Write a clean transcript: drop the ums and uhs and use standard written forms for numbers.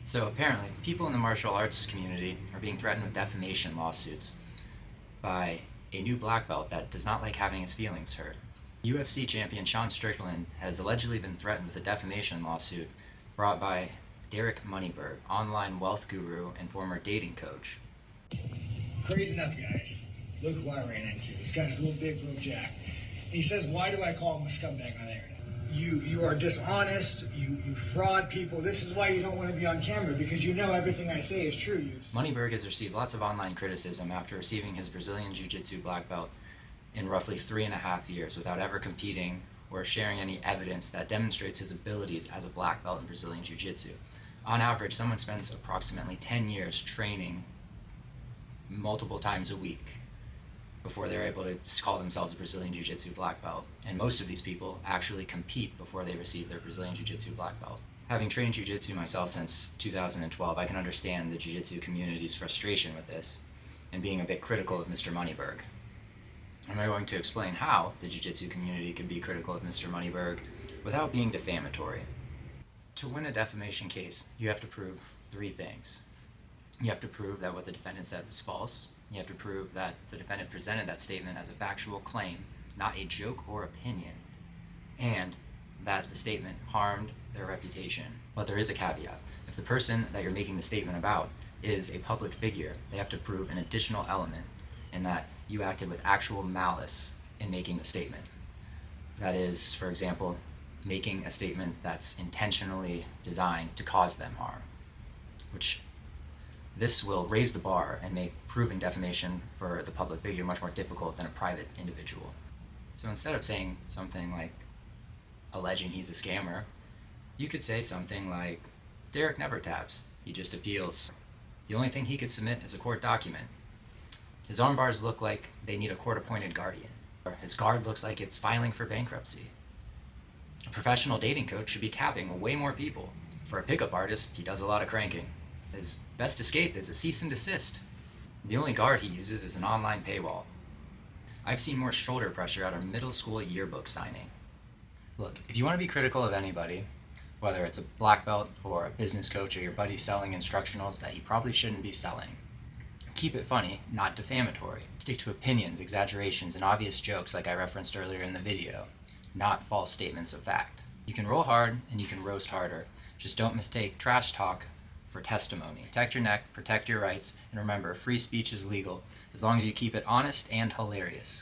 So apparently, people in the martial arts community are being threatened with defamation lawsuits by a new black belt that does not like having his feelings hurt. UFC champion Sean Strickland has allegedly been threatened with a defamation lawsuit brought by Derek Moneyberg, online wealth guru and former dating coach. Crazy enough, guys. Look who I ran into. This guy's real big, real jack. And he says, why do I call him a scumbag on the internet? You are dishonest, you fraud people. This is why you don't want to be on camera, because you know everything I say is true. Moneyberg has received lots of online criticism after receiving his Brazilian jiu-jitsu black belt in roughly 3.5 years without ever competing or sharing any evidence that demonstrates his abilities as a black belt in Brazilian jiu-jitsu. On average, someone spends approximately 10 years training multiple times a week before they're able to call themselves a Brazilian Jiu-Jitsu black belt. And most of these people actually compete before they receive their Brazilian Jiu-Jitsu black belt. Having trained Jiu-Jitsu myself since 2012, I can understand the Jiu-Jitsu community's frustration with this and being a bit critical of Mr. Moneyberg. I'm going to explain how the Jiu-Jitsu community can be critical of Mr. Moneyberg without being defamatory. To win a defamation case, you have to prove 3 things. You have to prove that what the defendant said was false. You have to prove that the defendant presented that statement as a factual claim, not a joke or opinion, and that the statement harmed their reputation. But there is a caveat. If the person that you're making the statement about is a public figure, they have to prove an additional element in that you acted with actual malice in making the statement. That is, for example, making a statement that's intentionally designed to cause them harm, which this will raise the bar and make proving defamation for the public figure much more difficult than a private individual. So instead of saying something like alleging he's a scammer, you could say something like, Derek never taps, he just appeals. The only thing he could submit is a court document. His arm bars look like they need a court-appointed guardian. His guard looks like it's filing for bankruptcy. A professional dating coach should be tapping way more people. For a pickup artist, he does a lot of cranking. His best escape is a cease and desist. The only guard he uses is an online paywall. I've seen more shoulder pressure at a middle school yearbook signing. Look, if you want to be critical of anybody, whether it's a black belt or a business coach or your buddy selling instructionals that he probably shouldn't be selling, keep it funny, not defamatory. Stick to opinions, exaggerations, and obvious jokes like I referenced earlier in the video, not false statements of fact. You can roll hard and you can roast harder. Just don't mistake trash talk for testimony. Protect your neck, protect your rights, and remember, free speech is legal as long as you keep it honest and hilarious.